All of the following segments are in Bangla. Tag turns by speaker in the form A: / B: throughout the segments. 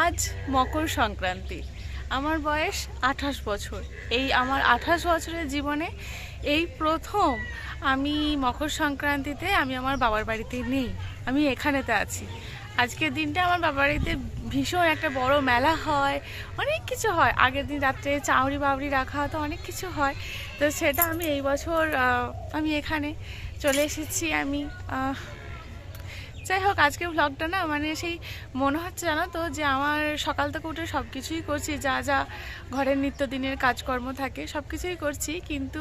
A: আজ মকর সংক্রান্তি। আমার বয়স 28 বছর। এই আমার 28 বছরের জীবনে এই প্রথম আমি মকর সংক্রান্তিতে আমি আমার বাবার বাড়িতে নেই, আমি এখানেতে আছি। আজকের দিনটা আমার বাবার বাড়িতে ভীষণ একটা বড় মেলা হয়, অনেক কিছু হয়। আগের দিন রাত্রে চাউরি বাউরি রাখা হতো, অনেক কিছু হয়। তো সেটা আমি এই বছর আমি এখানে চলে এসেছি। আমি যাই হোক, আজকের ভ্লগটা না মানে সেই মনে হচ্ছে জানো তো যে আমার সকাল থেকে উঠে সব কিছুই করছি, যা যা ঘরের নিত্যদিনের কাজকর্ম থাকে সব কিছুই করছি, কিন্তু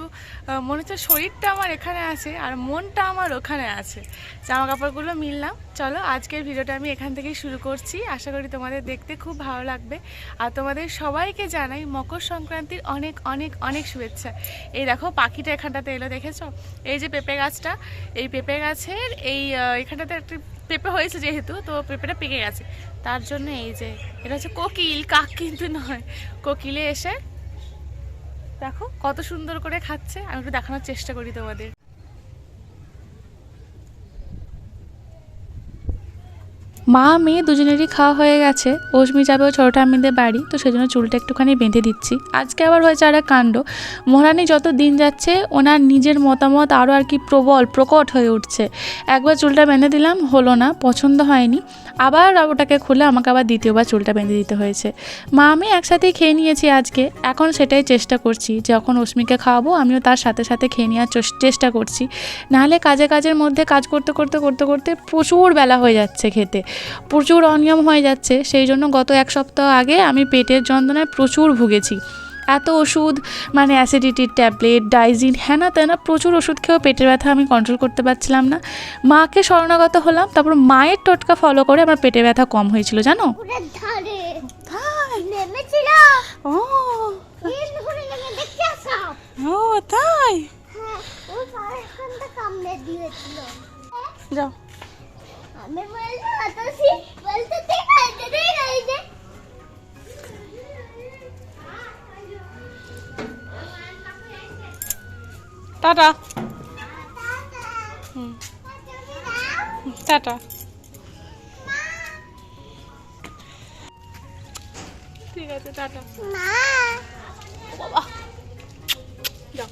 A: মনে হচ্ছে শরীরটা আমার এখানে আছে আর মনটা আমার ওখানে আছে। জামা কাপড়গুলো মিললাম। চলো আজকের ভিডিওটা আমি এখান থেকেই শুরু করছি। আশা করি তোমাদের দেখতে খুব ভালো লাগবে। আর তোমাদের সবাইকে জানাই মকর সংক্রান্তির অনেক অনেক অনেক শুভেচ্ছা। এই দেখো পাখিটা এখানটাতে এলো, দেখেছো? এই যে পেঁপে গাছটা, এই পেঁপে গাছের এখানটাতে একটা পেঁপে হয়েছে যেহেতু, তো পেঁপেটা পেকে গেছে, তার জন্য এই যে এটা হচ্ছে কোকিল, কাক কিন্তু নয়। কোকিলে এসে দেখো কত সুন্দর করে খাচ্ছে। আমি একটু দেখানোর চেষ্টা করি তোমাদের। মা মেয়ে দুজনেরই খাওয়া হয়ে গেছে। অস্মি যাবে ও ছোটো ঠাম্মিদের বাড়ি, তো সেজন্য চুলটা একটুখানি বেঁধে দিচ্ছি। আজকে আবার হয়েছে আর এক কাণ্ড। মহারানী যত দিন যাচ্ছে ওনার নিজের মতামত আরও আর কি প্রকট হয়ে উঠছে। একবার চুলটা বেঁধে দিলাম, হলো না, পছন্দ হয়নি। আবার ওটাকে খুলে আমাকে আবার দ্বিতীয়বার চুলটা বেঁধে দিতে হয়েছে। মা আমি একসাথেই খেয়ে নিয়েছি আজকে। এখন সেটাই চেষ্টা করছি, যখন অস্মিকে খাওয়াবো আমিও তার সাথে সাথে খেয়ে নেওয়ার চেষ্টা করছি। নাহলে কাজের মধ্যে কাজ করতে করতে করতে করতে প্রচুর বেলা হয়ে যাচ্ছে, খেতে প্রচুর অনিয়ম হয়ে যাচ্ছে। সেই জন্য গত এক সপ্তাহ আগে আমি পেটের যন্ত্রণায় প্রচুর ভুগেছি। এত ওষুধ, মানে অ্যাসিডিটির ট্যাবলেট, ডাইজিন, হ্যানা তেনা প্রচুর ওষুধ খেয়েও পেটের ব্যথা আমি কন্ট্রোল করতে পারছিলাম না। মাকে শরণাগত হলাম, তারপর মায়ের টোটকা ফলো করে আমার পেটের ব্যথা কম হয়েছিল জানো। ও তাই, যাও। টাটা। টাটা। ঠিক আছে, টাটা। বাবা যাও।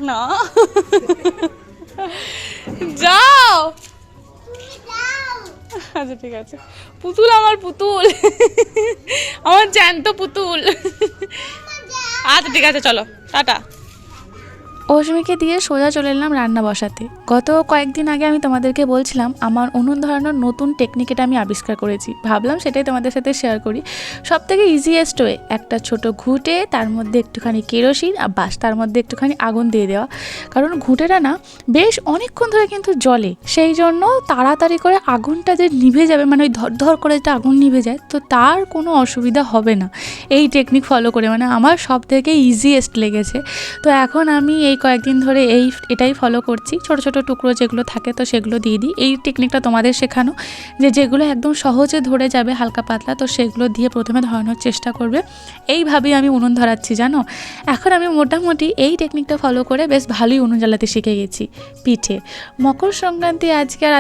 A: না যাও। আচ্ছা ঠিক আছে। পুতুল, আমার পুতুল, আমার জ্যান্ত পুতুল। আচ্ছা ঠিক আছে, চলো টাটা। অস্মিকে দিয়ে সোজা চলে এলাম রান্না বসাতে। গত কয়েকদিন আগে আমি তোমাদেরকে বলছিলাম আমার উনুন ধরানোর নতুন টেকনিক এটা আমি আবিষ্কার করেছি, ভাবলাম সেটাই তোমাদের সাথে শেয়ার করি। সব থেকে ইজিয়েস্ট ওয়ে, একটা ছোট ঘুঁটে, তার মধ্যে একটুখানি কেরোসিন আর বাস, তার মধ্যে একটুখানি আগুন দিয়ে দেওয়া। কারণ ঘুঁটেটা না বেশ অনেকক্ষণ ধরে কিন্তু জ্বলে, সেই জন্য তাড়াতাড়ি করে আগুনটা যে নিভে যাবে, মানে ওই ধর করে যেটা আগুন নিভে যায়, তো তার কোনো অসুবিধা হবে না এই টেকনিক ফলো করে। মানে আমার সব থেকে ইজিয়েস্ট লেগেছে। তো এখন আমি এই কয়েকদিন ধরে এটাই ফলো করছি। ছোট ছোট টুকরো যেগুলো থাকে তো সেগুলো দিয়ে দিই। এই টেকনিকটা তোমাদের শেখানো, যেগুলো একদম সহজে ধরে যাবে হালকা পাতলা, তো সেগুলো দিয়ে প্রথমে ধরানোর চেষ্টা করবে। এইভাবেই আমি উনুন ধরাচ্ছি জানো। এখন আমি মোটামুটি এই টেকনিকটা ফলো করে বেশ ভালোই উনুন জ্বালাতে শিখে গেছি। পিঠে, মকর সংক্রান্তি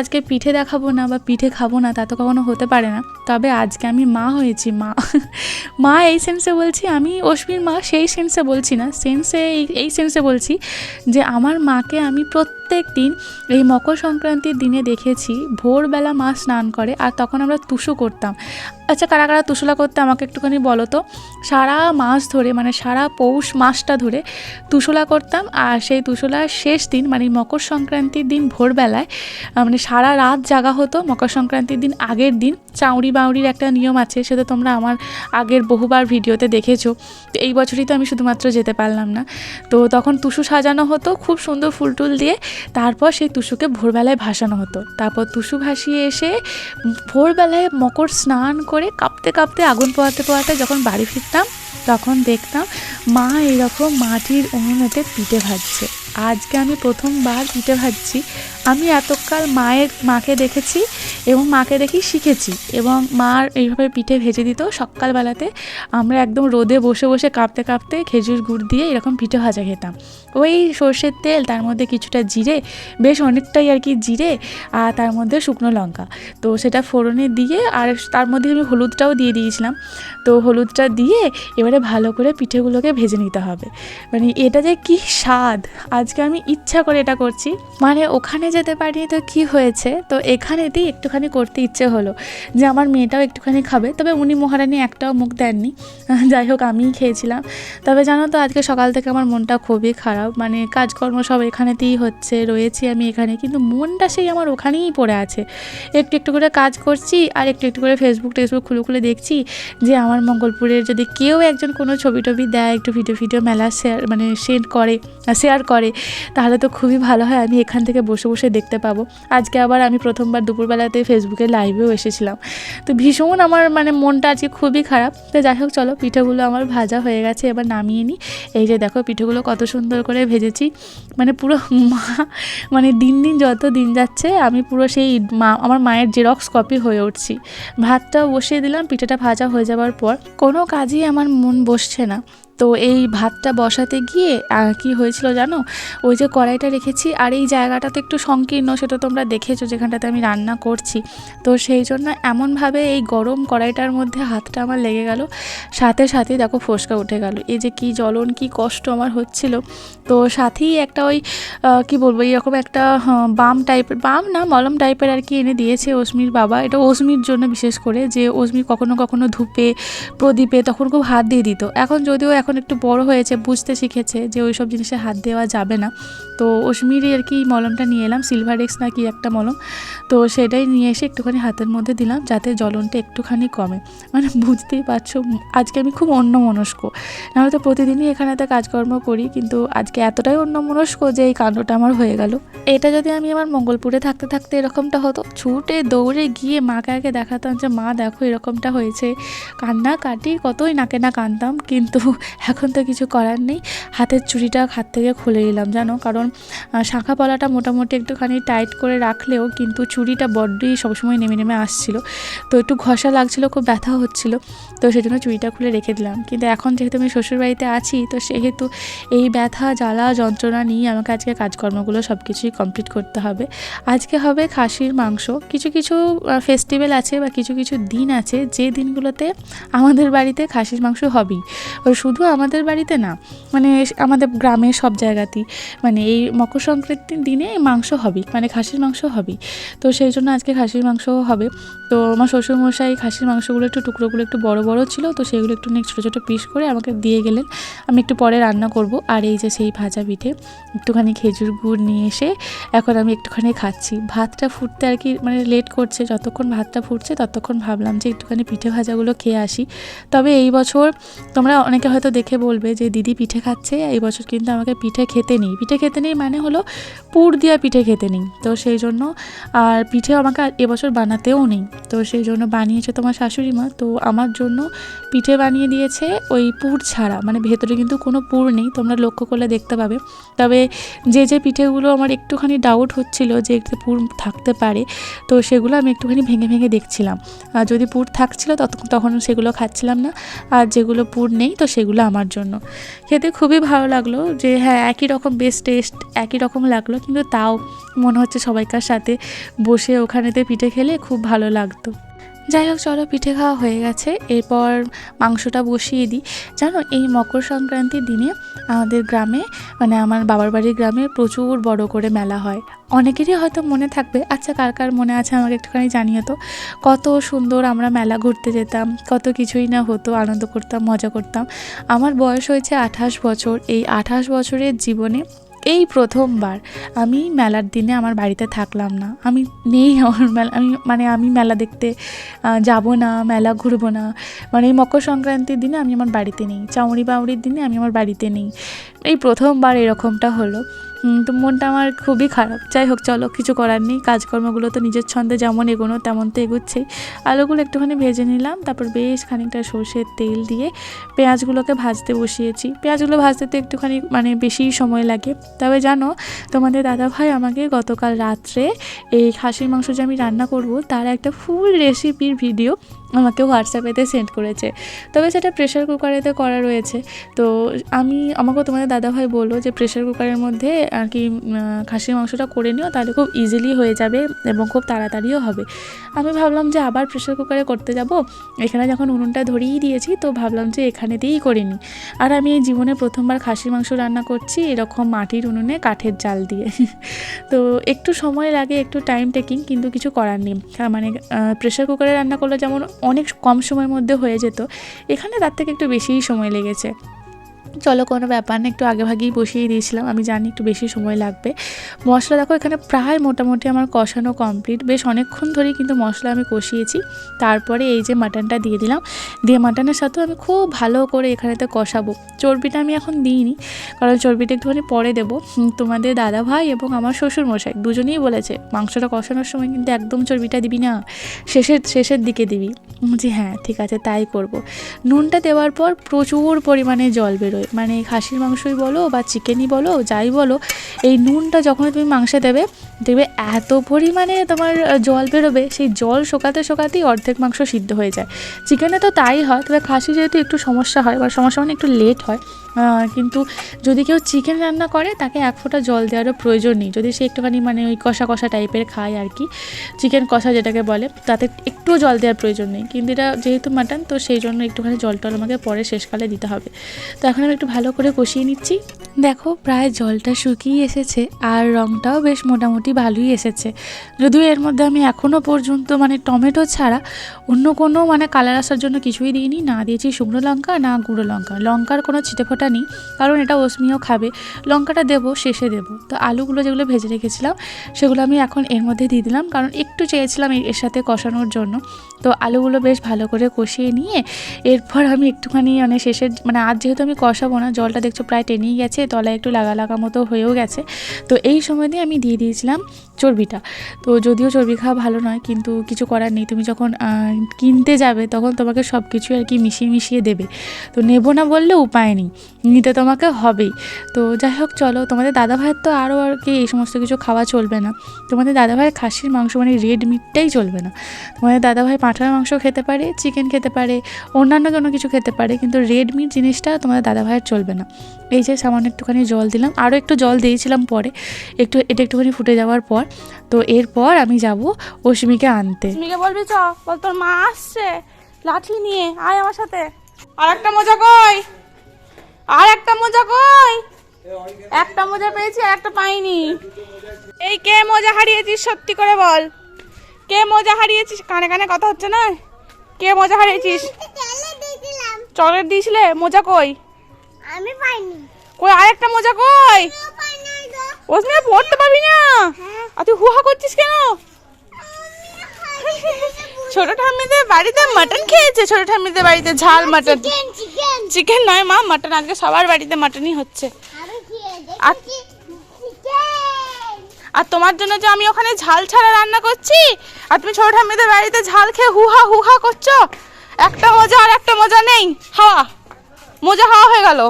A: আজকে পিঠে দেখাবো না বা পিঠে খাবো না তা তো কখনো হতে পারে না। তবে আজকে আমি মা হয়েছি, মা এই সেন্সে বলছি, আমি অস্মির মা সেই সেন্সে বলছি না, এই সেন্সে বলছি যে আমার মাকে আমি প্রত্যেক দিন এই মকর সংক্রান্তির দিনে দেখেছি ভোরবেলা মা স্নান করে, আর তখন আমরা তুসু করতাম। আচ্ছা, কারা কারা তুসুলা করতে আমাকে একটুখানি বলো তো। সারা মাস ধরে, মানে সারা পৌষ মাসটা ধরে তুসুলা করতাম। আর সেই তুসুলার শেষ দিন মানে মকর সংক্রান্তির দিন ভোরবেলায় মানে সারা রাত জাগা হতো। মকর সংক্রান্তির দিন আগের দিন চাউরি বাউরির একটা নিয়ম আছে, সেটা তোমরা আমার আগের বহুবার ভিডিওতে দেখেছো। তো এই বছরই তো আমি শুধুমাত্র যেতে পারলাম না। তো তখন তুসু সাজানো হতো খুব সুন্দর ফুল টুল দিয়ে, তারপর সেই তুসুকে ভোরবেলায় ভাসানো হতো। তারপর তুসু ভাসিয়ে এসে ভোরবেলায় মকর স্নান করে কাঁপতে কাঁপতে আগুন পোহাতে পোহাতে যখন বাড়ি ফিরতাম, তখন দেখতাম মা এরকম মাটির উনুনেতে পিঠে ভাজছে। আজকে আমি প্রথমবার পিঠে ভাজছি, আমি এতকাল মাকে দেখেছি এবং মাকে দেখি শিখেছি, এবং মার এইভাবে পিঠে ভেজে দিত সকালবেলাতে। আমরা একদম রোদে বসে বসে কাঁপতে কাঁপতে খেজুর গুড় দিয়ে এরকম পিঠে ভাজা খেতাম। ওই সর্ষের তেল, তার মধ্যে কিছুটা জিরে, বেশ অনেকটাই আর কি জিরে, আর তার মধ্যে শুকনো লঙ্কা, তো সেটা ফোড়নে দিয়ে, আর তার মধ্যে আমি হলুদটাও দিয়ে দিয়েছিলাম। তো হলুদটা দিয়ে এবারে ভালো করে পিঠেগুলোকে ভেজে নিতে হবে। মানে এটা যে কী স্বাদ, আজকে আমি ইচ্ছা করে এটা করছি। মানে ওখানে যেতে পারিনি তো কি হয়েছে, তো এখানেতেই একটুখানি করতে ইচ্ছে হলো যে আমার মেয়েটাও একটুখানি খাবে। তবে উনি মহারানী একটাও মুখ দেননি, যাই হোক আমিই খেয়েছিলাম। তবে জানো তো আজকে সকাল থেকে আমার মনটা খুবই খারাপ, মানে কাজকর্ম সব এখানেতেই হচ্ছে, রয়েছি আমি এখানে, কিন্তু মনটা সেই আমার ওখানেই পড়ে আছে। একটু একটু করে কাজ করছি আর একটু একটু করে ফেসবুক খুলে খুলে দেখছি যে আমার মঙ্গলপুরের যদি কেউ একজন কোনো ছবি টবি দেয়, একটু ভিডিও মেলা শেয়ার করে তাহলে তো খুবই ভালো হয়, আমি এখান থেকে বসে বসে দেখতে পাবো। আজকে আবার আমি প্রথমবার দুপুরবেলাতে ফেসবুকে লাইভেও এসেছিলাম, তো ভীষণ আমার মানে মনটা আজকে খুবই খারাপ। তো যাই হোক চলো, পিঠেগুলো আমার ভাজা হয়ে গেছে, এবার নামিয়ে নিই। এই যে দেখো পিঠেগুলো কত সুন্দর করে ভেজেছি, মানে পুরো মানে দিন যত দিন যাচ্ছে আমি পুরো সেই আমার মায়ের জেরক্স কপি হয়ে উঠছি। ভাতটাও বসিয়ে দিলাম, পিঠেটা ভাজা হয়ে যাওয়ার পর কোনো কাজই আমার মন বসছে না। তো এই ভাতটা বসাতে গিয়ে কি হয়েছিল জানো, ওই যে কড়াইটা রেখেছি আর এই জায়গাটা তো একটু সংকীর্ণ, সেটা তোমরা দেখেছো যেখানটাতে আমি রান্না করছি। তো সেই জন্য এমনভাবে এই গরম কড়াইটার মধ্যে হাতটা আমার লেগে গেল, সাথে দেখো ফোসকা উঠে গেল। এই যে কি জ্বলন, কি কষ্ট আমার হচ্ছিল। তো সাথেই একটা ওই কি বলবো, এরকম একটা বাম না মলম টাইপের আর কি এনে দিয়েছে অস্মির বাবা। এটা অস্মির জন্য বিশেষ করে, যে অস্মি কখনো ধূপে প্রদীপে তখন খুব হাত দিয়ে দিত। যদিও এখন একটু বড় হয়েছে, বুঝতে শিখেছে যে ওই সব জিনিসে হাত দেওয়া যাবে না। তো অস্মিরই আর কি মলমটা নিয়ে এলাম, সিলভারেক্স না কি একটা মলম, তো সেটাই নিয়ে এসে একটুখানি হাতের মধ্যে দিলাম যাতে জ্বলনটা একটুখানি কমে। মানে বুঝতেই পারছো আজকে আমি খুব অন্যমনস্ক, নাহলে তো প্রতিদিনই এখানেতে কাজকর্ম করি, কিন্তু আজকে এতটাই অন্যমনস্ক যে এই কাণ্ডটা আমার হয়ে গেল। এটা যদি আমি আমার মঙ্গলপুরে থাকতে এরকমটা হতো, ছুটে দৌড়ে গিয়ে মাকে আগে দেখাতাম যে মা দেখো এরকমটা হয়েছে, কান্না কাটি কতই নাকে না কাঁদতাম। কিন্তু এখন তো কিছু করার নেই, হাতের চুড়িটা হাত থেকে খুলে নিলাম জানো, কারণ শাঁখা পলাটা মোটামুটি একটুখানি টাইট করে রাখলেও কিন্তু চুড়িটা বড্ডই সবসময় নেমে আসছিল, তো একটু ঘষা লাগছিলো, খুব ব্যথা হচ্ছিলো, তো সেই জন্য চুড়িটা খুলে রেখে দিলাম। কিন্তু এখন যেহেতু আমি শ্বশুরবাড়িতে আছি, তো সেহেতু এই ব্যথা জ্বালা যন্ত্রণা নিয়ে আমাকে আজকে কাজকর্মগুলো সব কিছুই কমপ্লিট করতে হবে। আজকে হবে খাসির মাংস। কিছু ফেস্টিভ্যাল আছে বা কিছু দিন আছে যে দিনগুলোতে আমাদের বাড়িতে খাসির মাংস হবেই। শুধু আমাদের বাড়িতে না, মানে আমাদের গ্রামে সব জায়গাতেই, মানে এই মকর সংক্রান্তির দিনে মাংস হবেই, মানে খাসির মাংস হবেই। তো সেই জন্য আজকে খাসির মাংস হবে। তো আমার শ্বশুরমশাই খাসির মাংসগুলো টুকরোগুলো একটু বড় ছিল, তো সেগুলো একটু ছোটো পিস করে আমাকে দিয়ে গেলেন, আমি একটু পরে রান্না করব। আর এই যে সেই ভাজা পিঠে, একটুখানি খেজুর গুড় নিয়ে এসে এখন আমি একটুখানি খাচ্ছি। ভাতটা ফুটতে আর কি মানে লেট করছে, যতক্ষণ ভাতটা ফুটছে ততক্ষণ ভাবলাম যে একটুখানি পিঠে ভাজাগুলো খেয়ে আসি। তবে এই বছর তোমরা অনেকে হয়তো দেখে বলবে যে দিদি পিঠে খাচ্ছে, এই বছর কিন্তু আমাকে পিঠে খেতে নেই মানে হলো পুর দিয়া পিঠে খেতে নেই। তো সেই জন্য আর পিঠে আমাকে এবছর বানাতেও নেই, তো সেই জন্য বানিয়েছে তোমার শাশুড়ি মা। তো আমার জন্য পিঠে বানিয়ে দিয়েছে ওই পুর ছাড়া, মানে ভেতরে কিন্তু কোনো পুর নেই, তোমরা লক্ষ্য করলে দেখতে পাবে। তবে যে পিঠেগুলো আমার একটুখানি ডাউট হচ্ছিল যে একটু পুর থাকতে পারে, তো সেগুলো আমি একটুখানি ভেঙে দেখছিলাম। আর যদি পুর থাকছিল তখন সেগুলো খাচ্ছিলাম না, আর যেগুলো পুর নেই তো সেগুলো আমার জন্য। খেতে খুবই ভালো লাগলো, যে হ্যাঁ একই রকম বেস্ট টেস্ট একই রকম লাগলো, কিন্তু তাও মনে হচ্ছে সবাইকার সাথে বসে ওখানেতে পিঠে খেলে খুব ভালো লাগতো। যাই হোক চলো, পিঠে খাওয়া হয়ে গেছে, এরপর মাংসটা বসিয়ে দিই। জানো এই মকর সংক্রান্তির দিনে আমাদের গ্রামে, মানে আমার বাবার বাড়ির গ্রামে প্রচুর বড় করে মেলা হয়। অনেকেরই হয়তো মনে থাকবে, আচ্ছা কার মনে আছে আমাকে একটুখানি জানিয়ে তো। কত সুন্দর আমরা মেলা ঘুরতে যেতাম, কত কিছুই না হতো, আনন্দ করতাম, মজা করতাম। আমার বয়স হয়েছে 28 বছর, এই 28 বছরের জীবনে এই প্রথমবার আমি মেলার দিনে আমার বাড়িতে থাকলাম না। আমি নেই আমার মেলা, আমি মেলা দেখতে যাব না, মেলা ঘুরবো না, মানে এই মকর সংক্রান্তির দিনে আমি আমার বাড়িতে নেই, চাউড়ি বাউড়ির দিনে আমি আমার বাড়িতে নেই। এই প্রথমবার এরকমটা হলো। তো মনটা আমার খুবই খারাপ। যাই হোক চলো, কিছু করার নেই, কাজকর্মগুলো তো নিজের ছন্দে যেমন এগোনো তেমন তো এগোচ্ছেই। আলুগুলো একটুখানি ভেজে নিলাম, তারপর বেশ খানিকটা সর্ষের তেল দিয়ে পেঁয়াজগুলোকে ভাজতে বসিয়েছি। পেঁয়াজগুলো ভাজতে তো একটুখানি মানে বেশি সময় লাগে। তবে জানো, তোমাদের দাদাভাই আমাকে গতকাল রাত্রে এই খাসির মাংস যে আমি রান্না করব তার একটা ফুল রেসিপির ভিডিও আমাকে হোয়াটসঅ্যাপেতে সেন্ড করেছে। তবে সেটা প্রেশার কুকারেতে করা রয়েছে। তো আমাকে তোমাদের দাদাভাই বললো যে প্রেশার কুকারের মধ্যে আর কি খাসির মাংসটা করে নিও, তাহলে খুব ইজিলি হয়ে যাবে এবং খুব তাড়াতাড়িও হবে। আমি ভাবলাম যে আবার প্রেশার কুকারে করতে যাব, এখানে যখন উনুনটা ধরিয়েই দিয়েছি তো ভাবলাম যে এখানে দিয়েই করে নিই। আর আমি এই জীবনে প্রথমবার খাসির মাংস রান্না করছি এরকম মাটির উনুনে কাঠের জাল দিয়ে। তো একটু সময় লাগে, একটু টাইম টেকিং, কিন্তু কিছু করার নেই। মানে প্রেশার কুকারে রান্না করলে যেমন অনেক কম সময়ের মধ্যে হয়ে যেত, এখানে তার থেকে একটু বেশিই সময় লেগেছে। চলো কোনো ব্যাপার না, একটু আগেভাগেই বসিয়ে দিয়েছিলাম, আমি জানি একটু বেশি সময় লাগবে। মশলা দেখো এখানে প্রায় মোটামুটি আমার কষানো কমপ্লিট, বেশ অনেকক্ষণ ধরেই কিন্তু মশলা আমি কষিয়েছি। তারপরে এই যে মাটনটা দিয়ে দিলাম, দিয়ে মাটনের সাথেও আমি খুব ভালো করে এখানেতে কষাবো। চর্বিটা আমি এখন দিইনি, কারণ চর্বিটা একটুখানি পরে দেবো। তোমাদের দাদা ভাই এবং আমার শ্বশুর মশাই দুজনেই বলেছে মাংসটা কষানোর সময় কিন্তু একদম চর্বিটা দিবি না, শেষের দিকে দিবি। জি হ্যাঁ ঠিক আছে, তাই করব। নুনটা দেওয়ার পর প্রচুর পরিমাণে জল বেরোয়, মানে খাসির মাংসই বলো বা চিকেনই বলো যাই বলো, এই নুনটা যখন তুমি মাংসে দেবে দেখবে এত পরিমাণে তোমার জল বেরোবে, সেই জল শোকাতেই অর্ধেক মাংস সিদ্ধ হয়ে যায়। চিকেনে তো তাই হয়, তবে খাসি যেহেতু একটু সমস্যা হয় বা সমস্যা মানে একটু লেট হয়, কিন্তু যদি কেউ চিকেন রান্না করে তাকে এক ফোঁটা জল দেওয়ারও প্রয়োজন নেই, যদি সে একটুখানি মানে ওই কষা কষা টাইপের খায় আর কি, চিকেন কষা যেটাকে বলে, তাতে একটুও জল দেওয়ার প্রয়োজন নেই। কিন্তু এটা যেহেতু মাটন, তো সেই জন্য একটুখানি জলটা আমাকে পরে শেষকালে দিতে হবে। তো এখন আমি একটু ভালো করে কষিয়ে নিচ্ছি। দেখো প্রায় জলটা শুকিয়ে এসেছে আর রঙটাও বেশ মোটামুটি ভালোই এসেছে, যদিও এর মধ্যে আমি এখনও পর্যন্ত মানে টমেটো ছাড়া অন্য কোনো মানে কালার আসার জন্য কিছুই দিইনি, না দিয়েছি শুকনো লঙ্কা না গুঁড়ো লঙ্কা, লঙ্কার কোনো ছিটেফোঁটা নেই, কারণ এটা অসমিও খাবে। লঙ্কাটা দেবো শেষে দেবো। তো আলুগুলো যেগুলো ভেজে রেখেছিলাম সেগুলো আমি এখন এর মধ্যে দিয়ে দিলাম, কারণ একটু চেয়েছিলাম এর সাথে কষানোর জন্য। তো আলুগুলো বেশ ভালো করে কষিয়ে নিয়ে এরপর আমি একটুখানি মানে শেষের মানে আজ যেহেতু আমি কষাবো না, জলটা দেখছো প্রায় টেনেই গেছে, তলায় একটু লাগা মতো হয়েও গেছে। তো এই সময় দিয়ে আমি দিয়ে দিয়েছিলাম চর্বিটা। তো যদিও চর্বি খাওয়া ভালো নয়, কিন্তু কিছু করার নেই, তুমি যখন কিনতে যাবে তখন তোমাকে সব কিছু আর কি মিশিয়ে দেবে, তো নেবো না বললে উপায় নেই, নিতে তোমাকে হবেই। তো যাই হোক চলো, তোমাদের দাদাভাইয়ের তো আরও আর কি এই সমস্ত কিছু খাওয়া চলবে না, তোমাদের দাদাভাইয়ের খাসির মাংস মানে রেড মিটটাই চলবে না। তোমাদের দাদাভাই পাঁঠার মাংস খেতে পারে, চিকেন খেতে পারে, অন্যান্য কোনো কিছু খেতে পারে, কিন্তু রেড মিট জিনিসটা তোমাদের দাদাভাইয়ের চলবে না। এই যে সামান্য একটুখানি জল দিলাম, আরও একটু জল দিয়েছিলাম পরে, এটা একটুখানি ফুটে যাওয়ার পর। তো এরপর আমি যাব অস্মিকে আনতে। অস্মিকে বলবি চ, বল তোর মা আসছে লাঠি নিয়ে, আয় আমার সাথে। আর একটা মজা কই, একটা মজা পেয়েছি আর একটা পাইনি। এই কে মজা হারিয়েছিস সত্যি করে বল, কে মজা হারিয়েছিস? কানে কানে কথা হচ্ছে না, কে মজা হারিয়েছিস? চকলেট দিয়েছিলে, মজা কই?
B: আমি পাইনি।
A: কই আরেকটা মজা কই? ওসমিয়া পড়তে পারবি না, আর তুই হুহা করছিস কেন? ছোট ঠাম্মিদের বাড়িতে মাটন খেয়েছে, ছোট ঠাম্মিদের বাড়িতে ঝাল মাটন, চিকেন নয় মা, মাটন। আজকে সবার বাড়িতে মাটনই হচ্ছে। আর তোমার জন্য যে আমি ওখানে ঝাল ছাড়া রান্না করছি, আর তুমি ছোট ঠাম্মিদের বাড়িতে ঝাল খেয়ে হুহা করছো। একটা মজা আর একটা মজা নেই, মজা হাওয়া হয়ে গেল।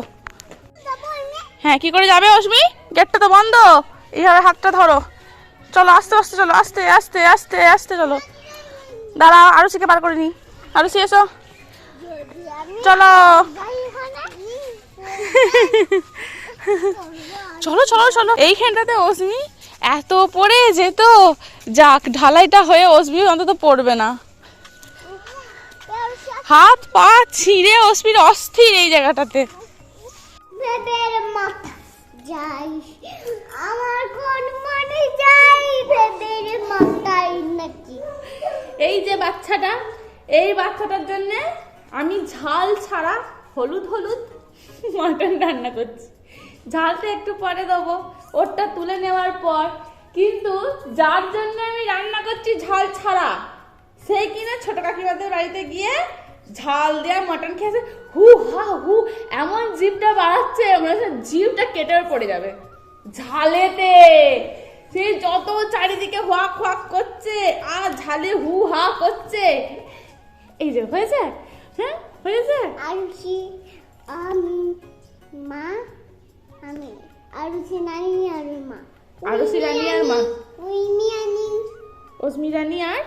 A: হ্যাঁ কি করে যাবে অস্মি, গেটটা তো বন্ধ। এইভাবে হাতটা ধরো, চলো আস্তে চলো, আস্তে চলো। দাঁড়া আরো শিখে বার করে নি, আরো এসো, চলো চলো। এইখানটাতে অস্মি এত পড়ে যেত, যাক ঢালাইটা হয়ে অস্মি অন্তত পড়বে না। হাত পা ছিঁড়ে অস্মির অস্থির এই জায়গাটাতে। এই যে বাচ্চাটা, এই বাচ্চাটার জন্য আমি ঝাল ছাড়া হলুদ মাটন রান্না করছি। ঝালটা একটু পরে দেবো, ওরটা তুলে নেওয়ার পর। কিন্তু যার জন্য আমি রান্না করছি ঝাল ছাড়া, সেই কিনা ছোট কাকিমাদের বাড়িতে গিয়ে ঝাল দেওয়া মাটন খেয়েছে, হু এমন জিভটা বাড়াচ্ছে, মনে হচ্ছে জিভটা কেটে পড়ে যাবে। ঝালেতে সে যত চারিদিকে হোয়াক হোয়াক করছে আর ঝালে হু হা করছে। এই যে হয়েছে, হ্যাঁ হয়েছে।
B: আরুষি, আমি, মা, আমি, আরুষি নানি আর মা,
A: আরুষি রানী আর মা,
B: উইমি আনি,
A: অস্মি রানী আর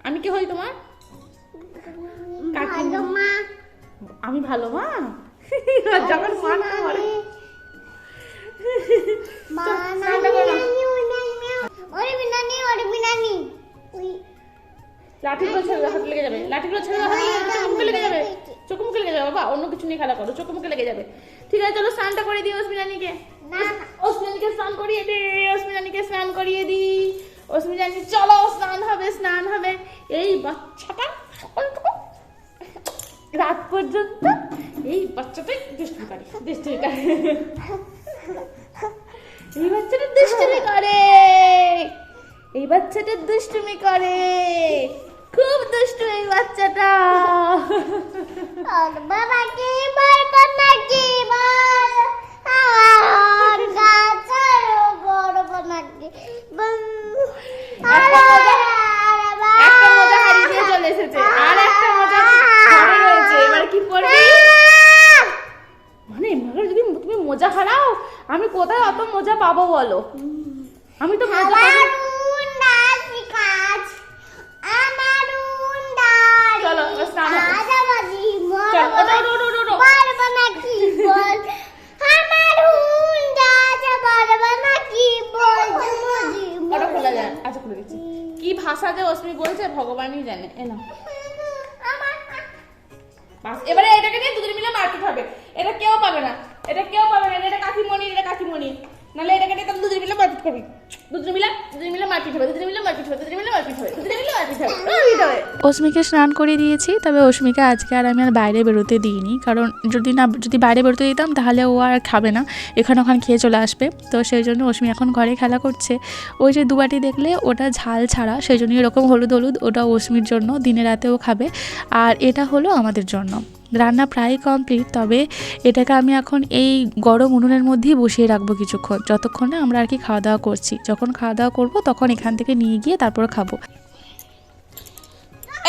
A: আমি কে হই তোমার?
B: ভালো মা,
A: আমি ভালো মা। যখন মা না করে
B: মা
A: স্নানটা করো।
B: ওরে নানি, ওরে নানি, উই
A: লাঠিগুলো ছেড়ে হাত লেগে যাবে, লাঠিগুলো ছেড়ে হাত লেগে যাবে, চোখ মুখে লেগে যাবে, চোখ মুখে লেগে যাবে বাবা, অন্য কিছু নিয়ে খেলা করো, চোখ মুখে লেগে যাবে। ঠিক আছে চলো স্নানটা করে দিই অস্মিরানীকে, অস্মিরানীকে স্নান করিয়ে দি, অস্মিরানীকে স্নান করিয়ে দি। অস্মিরানী চলো স্নান হবে, স্নান হবে। এই বাচ্চাটা সকালটুকু রাত পর্যন্ত এই বাচ্চাটাই দুষ্টুমি করে, দুষ্টুমি করে, এই বাচ্চাটা দুষ্টুমি করে, এই বাচ্চাটা দুষ্টুমি করে, খুব দুষ্টু এই বাচ্চাটা।
B: আর বাবাকে বলবো নাকি বল, আর গাছারও বলবো নাকি
A: একটা মজা হারিয়ে দিয়ে চলে এসেছে, আর একটা মজা ঘরে রয়েছে, এবার কি করবি? মানে এবার যদি তুমি মজা হারাও আমি কোথায় অত মজা পাবো বলো? আমি তো মজা পাবো। চলো স্নান ওটা খোলা যায়, আচ্ছা খুলে দিচ্ছি। কি ভাষা যে অস্মি বলছে ভগবানই জানে। এলো বাস, এবারে এটাকে নিয়ে দুজন মিলে মারপিট হবে, এটা কেউ পাবে না, এটা কেউ পাবে না, এটা কাকিমণি, এটা কাকিমণি, নাহলে এটাকে নিয়ে তাহলে দুজন মিলে মারপিট করবি, দুজন মিলে মারপিট হবে, দুজন মিলে মারপিট হবে, দুজন মিলে মারপিট হবে, দুজন মিলে মারপিট হবে।
C: অস্মিকে স্নান করে দিয়েছি, তবে অস্মিকে আজকে আর আমি আর বাইরে বেরোতে দিইনি, কারণ যদি বাইরে বেরোতে দিতাম তাহলে ও আর খাবে না, এখানে ওখানে খেয়ে চলে আসবে। তো সেই জন্য অস্মি এখন ঘরে খেলা করছে। ওই যে দুবাটি দেখলে ওটা ঝাল ছাড়া, সেই জন্য এরকম হলুদ হলুদ, ওটা অস্মির জন্য, দিনে রাতেও খাবে। আর এটা হলো আমাদের জন্য। রান্না প্রায় কমপ্লিট, তবে এটাকে আমি এখন এই গরম উনুনের মধ্যেই বসিয়ে রাখবো কিছুক্ষণ, যতক্ষণ না আমরা আর কি খাওয়া দাওয়া করছি। যখন খাওয়া দাওয়া করবো তখন এখান থেকে নিয়ে গিয়ে তারপর খাবো।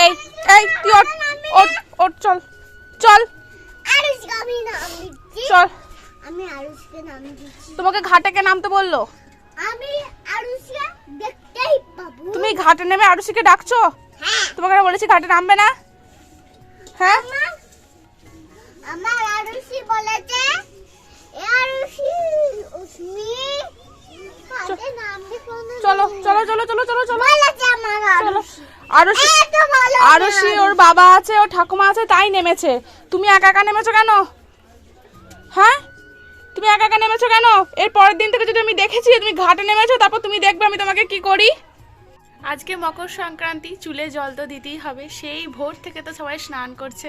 A: এই এই তুই ওঠ ওঠ ওঠ, চল চল চল।
B: আমি আরুষকে নাম দিচ্ছি,
A: তোমাকে ঘাটে কে নামতে বললো?
B: আমি আরুষকে দেখতেই পাবো।
A: তুমি ঘাটে নেমে আরুষিকে ডাকছো?
B: হ্যাঁ,
A: তোমাকে না বলেছি ঘাটে নামবে না? হ্যাঁ
B: আমার আরুষি বলেছে, এ আরুষি উস্মি কাকে নাম দিছো না?
A: চলো চলো চলো চলো চলো চলো
B: বলেছে আমার
A: চলো।
B: আরুষি।
A: আরুষি
B: এত ভালো
A: আরুষি ওর বাবা আছে, ওর ঠাকুমা আছে, তাই নেমেছে। তুমি একা একা নেমেছো কেন? হ্যাঁ তুমি একা একা নেমেছো কেন? এর পরের দিন থেকে যদি আমি দেখেছি তুমি ঘাটে নেমেছো, তারপর তুমি দেখবে আমি তোমাকে কি করি।
C: আজকে মকর সংক্রান্তি, চুলে জল তো দিতেই হবে। সেই ভোর থেকে তো সবাই স্নান করছে,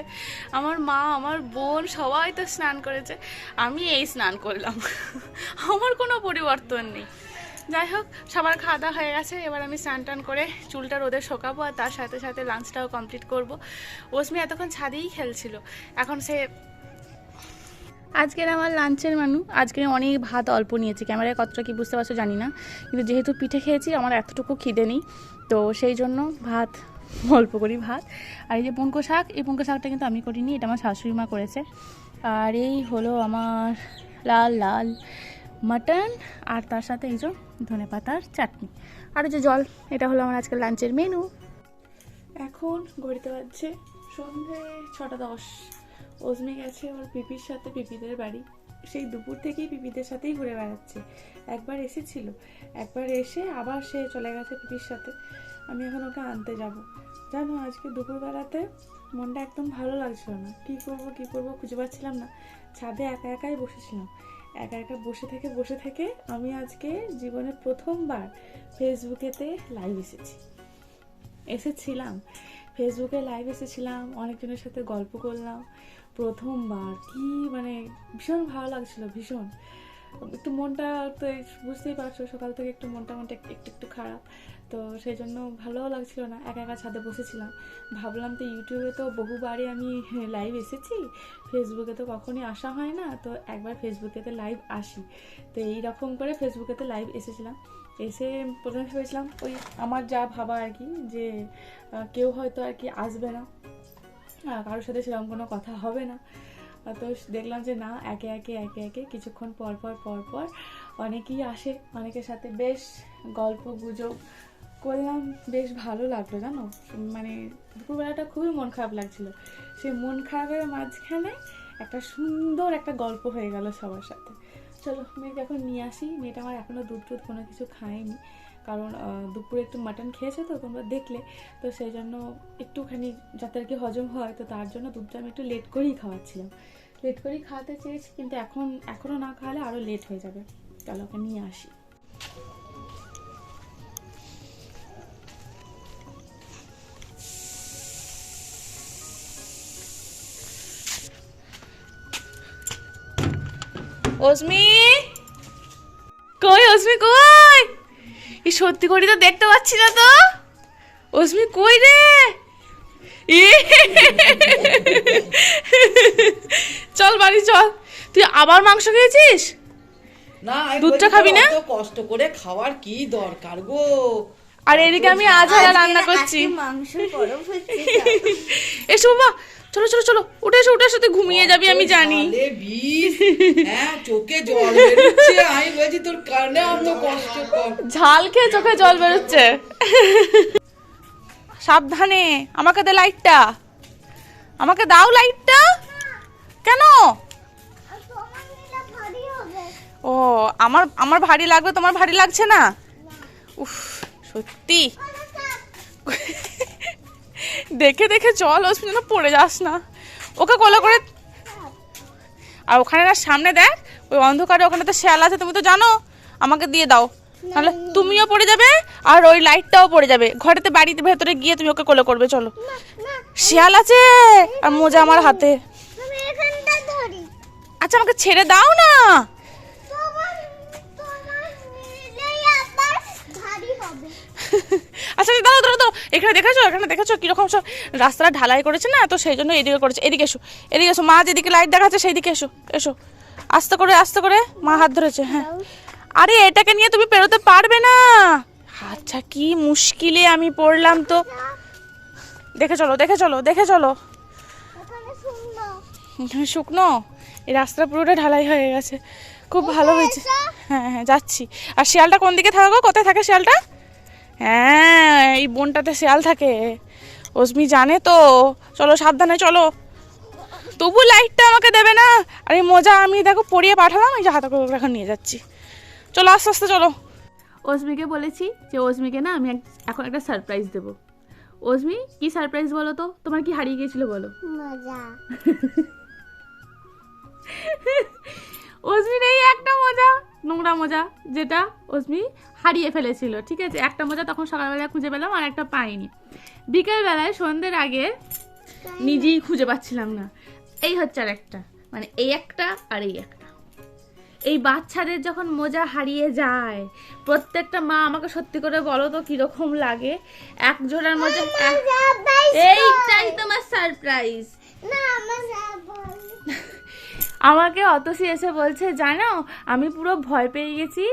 C: আমার মা, আমার বোন, সবাই তো স্নান করেছে, আমি এই স্নান করলাম। আমার কোনো পরিবর্তন নেই। যাই হোক, সবার খাওয়া দাওয়া হয়ে গেছে, এবার আমি স্নান টান করে চুলটা রোদে শোকাবো, আর তার সাথে সাথে লাঞ্চটাও কমপ্লিট করব। অস্মি এতক্ষণ ছাদেই খেলছিল, এখন সে। আজকের আমার লাঞ্চের মেনু, আজকে অনেক ভাত অল্প নিয়েছি, ক্যামেরায় কতটা কি বুঝতে পারছো জানি না, কিন্তু যেহেতু পিঠে খেয়েছি আমার এতটুকু খিদে নেই, তো সেই জন্য ভাত অল্প করি ভাত। আর এই যে পুনকো শাক, এই পুনকো শাকটা কিন্তু আমি করিনি, এটা আমার শাশুড়ি মা করেছে। আর এই হলো আমার লাল লাল মাটন, আর তার সাথে এই যে ধনেপাতার চাটনি, আর এই যে জল। এটা হলো আমার আজকের লাঞ্চের মেনু। এখন ঘড়িতে বাজছে সন্ধে 6:10। অজমি গেছে ওর পিপির সাথে পিপিদের বাড়ি, সেই দুপুর থেকেই পিপিদের সাথেই ঘুরে বেড়াচ্ছে। একবার এসেছিল, একবার এসে আবার সে চলে গেছে পিপির সাথে। আমি এখন ওকে আনতে যাব। জানো আজকে দুপুরবেলাতে মনটা একদম ভালো লাগছিল না, কী করবো খুঁজে পাচ্ছিলাম না। ছাদে একা একাই বসেছিলাম, একা একা বসে থেকে আমি আজকে জীবনে প্রথমবার ফেসবুকেতে লাইভ এসেছিলাম, ফেসবুকে লাইভ এসেছিলাম, অনেকজনের সাথে গল্প করলাম প্রথমবার। কি মানে ভীষণ ভালো লাগছিল, ভীষণ। একটু মনটা তো বুঝতেই পারছো, সকাল থেকে একটু মনটা একটু খারাপ, তো সেই জন্য ভালোও লাগছিল না, একা একা ছাদে বসেছিলাম। ভাবলাম তো ইউটিউবে তো বহুবারই আমি লাইভ এসেছি, ফেসবুকে তো কখনই আসা হয় না, তো একবার ফেসবুকেতে লাইভ আসি। তো এইরকম করে ফেসবুকেতে লাইভ এসেছিলাম। এসে প্রথমে ভেবেছিলাম ওই আমার যা ভাবা আর কি, যে কেউ হয়তো আর কি আসবে না, কারোর সাথে সেরকম কোনো কথা হবে না। তো দেখলাম যে না, একে একে কিছুক্ষণ পর পর অনেকেই আসে, অনেকের সাথে বেশ গল্প গুজব করলাম, বেশ ভালো লাগলো জানো। মানে দুপুরবেলাটা খুবই মন খারাপ লাগছিল, সেই মন খারাপের মাঝখানে একটা সুন্দর একটা গল্প হয়ে গেল সবার সাথে। চলো মেয়েকে এখন নিয়ে আসি। মেয়েটা আমার এখনও দুধ কোনো কিছু খায়নি, কারণ দুপুরে একটু মাটন খেয়েছে তো তোমরা দেখলে, তো সেই জন্য একটুখানি যাতে আর কি হজম হয়, তো তার জন্য দুধটা আমি একটু লেট করেই খাওয়াচ্ছিলাম। লেট করেই খাওয়াতে চেয়েছি, কিন্তু এখনও না খাওয়ালে আরও লেট হয়ে যাবে। চলো ওকে নিয়ে আসি।
A: অস্মি কই, অস্মি কই? এই সত্যি করে তো দেখতে পাচ্ছি না তো। অস্মি কই রে? চল বাড়ি চল। তুই আবার মাংস খেয়েছিস?
D: না
A: দুধটা খাবি না?
D: কষ্ট করে খাওয়ার কি দরকার গো।
A: আর এদিকে আমি আজহারা রান্না করছি।
B: মাংস গরম হচ্ছে
A: এসো বাবা, চলো চলো চলো, উঠে এসো তুই ঘুমিয়ে যাবি আমি জানি।
D: ঝালে বিষ, হ্যাঁ চোখে জল বেরোচ্ছে। আমি বলছি তোর কারণে অত কষ্ট কর।
A: ঝাল খেয়ে চোখে জল বেরোচ্ছে। সাবধানে, আমাকে দে লাইটটা, আমাকে দাও লাইটটা। কেন?
B: তোমার নিলে ভারী হবে।
A: ও আমার ভারী লাগবে, তোমার ভারী লাগছে না? উফ সত্যি দেখে দেখে চল, অস্মি যেন পড়ে যাস না। ওকে কোলে করে। আর ওখানে না সামনে দেখ, ওই অন্ধকারে ওখানে তো শেয়াল আছে, তুমি তো জানো। আমাকে দিয়ে দাও, নাহলে তুমিও পড়ে যাবে আর ওই লাইটটাও পড়ে যাবে। ঘরেতে বাড়িতে ভেতরে গিয়ে তুমি ওকে কোলে করবে। চলো, শিয়াল আছে আর মোজা আমার হাতে।
B: আমি এখানটা ধরি।
A: আচ্ছা আমাকে ছেড়ে দাও না।
B: তোমার নিলেই আবার ভারী হবে।
A: আচ্ছা দাঁড়াও, এখানে দেখেছো কিরকম সব রাস্তাটা ঢালাই করেছে না, তো সেই জন্য এদিকে করেছে। এদিকে এসো মা, যেদিকে লাইট দেখাচ্ছে সেই দিকে এসো। আস্তে করে মা হাত ধরেছে। হ্যাঁ, আরে এটাকে নিয়ে তুমি পেরোতে পারবে না। আচ্ছা কি মুশকিলে আমি পড়লাম তো। দেখে চলো।
B: এখানে শুনলো।
A: এখানে শুকনো, এই রাস্তা পুরোটা ঢালাই হয়ে গেছে, খুব ভালো হয়েছে। হ্যাঁ যাচ্ছি। আর শিয়ালটা কোন দিকে থাকো? কোথায় থাকে শিয়ালটা? হ্যাঁ এই বনটাতে শিয়াল থাকে, অস্মি জানে তো। চলো সাবধানে চলো। তবু লাইটটা আমাকে দেবে না। আর এই মোজা আমি দেখো পরিয়ে পাঠালাম, এই যে হাতে করে এখন নিয়ে যাচ্ছি। চলো আস্তে চলো।
C: অস্মিকে বলেছি যে অস্মিকে না আমি এখন একটা সারপ্রাইজ দেবো। অস্মি কি সারপ্রাইজ বলো তো? তোমার কি হারিয়ে গিয়েছিল বলো?
B: মজা।
C: অস্মির এই একটা মোজা, নোংরা মোজা, যেটা অস্মি হারিয়ে ফেলেছিল। ঠিক আছে, একটা মোজা তখন সকালবেলা খুঁজে পেলাম, আর একটা পাইনি। বিকেলবেলায় সন্ধ্যের আগে নিজেই খুঁজে পাচ্ছিলাম না। এই হচ্ছে আর একটা, মানে এই একটা আর এই একটা। এই বাচ্চাদের যখন মোজা হারিয়ে যায়, প্রত্যেকটা মা আমাকে সত্যি করে বলো তো কিরকম লাগে। এক জোড়ার মোজা, এইটাই তোমার সারপ্রাইজ।
B: না আমার বল।
C: আমাকে অতসী এসে বলছে জানো আমি পুরো ভয় পেয়ে গেছি।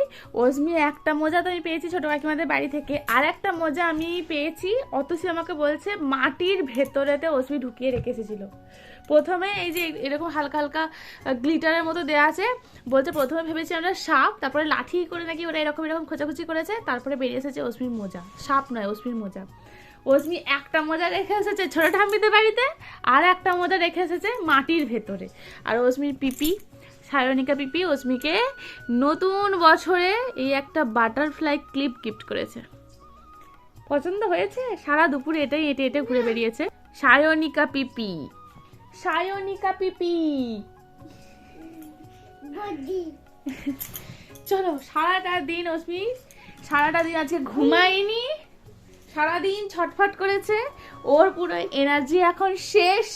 C: অস্মি একটা মোজা তো আমি পেয়েছি ছোটো কাকিমাদের বাড়ি থেকে, আর একটা মোজা আমি পেয়েছি। অতসী আমাকে বলছে মাটির ভেতরেতে অস্মি ঢুকিয়ে রেখে এসেছিল। প্রথমে এই যে এরকম হালকা হালকা গ্লিটারের মতো দেওয়া আছে, বলছে প্রথমে ভেবেছি আমরা সাপ, তারপরে লাঠি করে নাকি ওরা এরকম খোঁচাখুচি করেছে, তারপরে বেরিয়ে এসেছে অস্মির মোজা। সাপ নয়, অস্মির মোজা। অস্মি একটা মোজা রেখে এসেছে ছোটো ঠাম্মিদের বাড়িতে, আর একটা মোজা রেখে এসেছে মাটির ভেতরে। আর অস্মির পিপি, সায়নিকা পিপি, অস্মিকে নতুন বছরে এই একটা বাটারফ্লাই ক্লিপ গিফট করেছে। পছন্দ হয়েছে? সারা দুপুরে এটাই এটে ঘুরে বেরিয়েছে। সায়নিকা পিপি। চলো, সারাটা দিন অস্মি আজকে ঘুমায়নি, সারাদিন ছটফট করেছে। ওর পুরো এনার্জি এখন শেষ।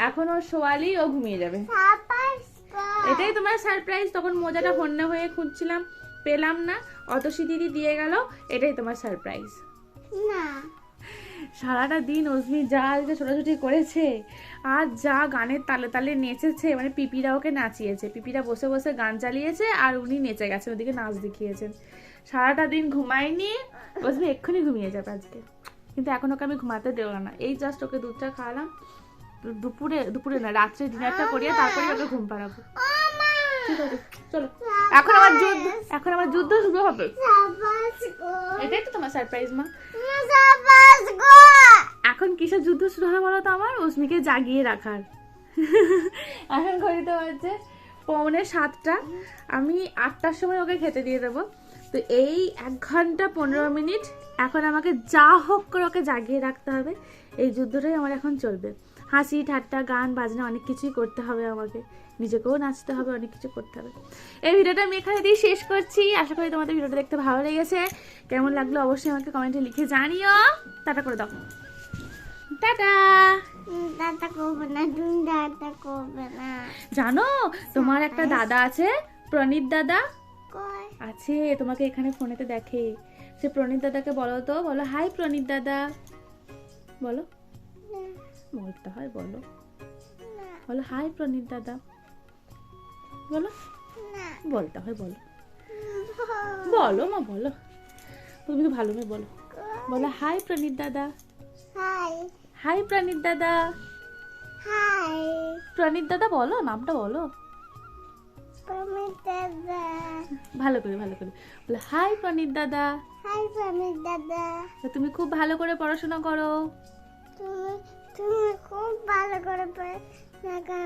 C: এখন ওর সোয়ালি, ও ঘুমিয়ে যাবে। এটাই তোমার সারপ্রাইজ। তখন মোজাটা হন্যে হয়ে খুঁজছিলাম, পেলাম না, অতসী দিদি দিয়ে গেল, এটাই তোমার সারপ্রাইজ।
B: না
C: সারাটা দিন অজমি যা আজকে ছোটাছুটি করেছে আর যা গানের তালে তালে নেচেছে, মানে পিপিরা ওকে নাচিয়েছে, পিপিরা বসে বসে গান চালিয়েছে আর উনি নেচে গেছেন, ওদিকে নাচ দেখিয়েছেন। সারাটা দিন ঘুমায়নি, অজমি এক্ষুনি ঘুমিয়ে যাবে আজকে, কিন্তু এখন ওকে আমি ঘুমাতে দেবো না। এই জাস্ট ওকে দুধটা খাওয়ালাম, দুপুরে না রাত্রে ডিনারটা করিয়ে তারপরে ওকে ঘুম পাড়াবো। ঠিক আছে চলো, এখন আমার যুদ্ধ শুরু হবে।
B: সাবাস গো
C: এটাই তো তোমার সারপ্রাইজ মা।
B: সাবাস গো
C: এখন কিসের যুদ্ধ শুরু হবে বলো তো? আমার অস্মিকে জাগিয়ে রাখার। এখন ঘড়িতে বাজছে 6:45, আমি 8টার সময় ওকে খেতে দিয়ে দেবো। তো এই 1 ঘন্টা 15 মিনিট এখন আমাকে যা হোক করে ওকে জাগিয়ে রাখতে হবে। এই যুদ্ধটাই আমার এখন চলবে। হাসি ঠাট্টা গান বাজনা অনেক কিছুই করতে হবে আমাকে, নিজেকেও নাচতে হবে, অনেক কিছু করতে হবে। এই ভিডিওটা আমি এখানে দিয়ে শেষ করছি। আশা করি তোমাদের ভিডিওটা দেখতে ভালো লেগেছে। কেমন লাগলো অবশ্যই আমাকে কমেন্টে লিখে জানিও। টাটা করে দাও, টাটা।
B: দাদা করবে না, তুমি দাদা করবে না।
C: জানো তোমার একটা দাদা আছে, প্রণীত দাদা
B: কই
C: আছে, তোমাকে এখানে ফোনেতে দেখে। সে প্রণীত দাদাকে বলো তো, বলো হাই প্রণীত দাদা, বলো, বলতে হয়, বলো বলো হাই প্রণীত দাদা, বলো,
B: না
C: বলতে হয়, বলো বলো মা, বলো, তুমি তো ভালো মেয়ে, বলো, বলো হাই প্রণীত দাদা,
B: হাই
C: হাই প্রণীত দাদা,
B: হাই
C: প্রণীত দাদা বলো, নামটা বলো
B: তুমি দাদা,
C: ভালো করে বলো হাই প্রণীত দাদা।
B: হাই তুমি দাদা,
C: তো তুমি খুব ভালো করে পড়াশোনা করো।
B: তুমি তুমি খুব ভালো করে পড়াশোনা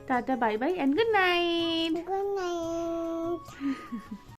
C: tata, bye bye and good night.
B: Good night.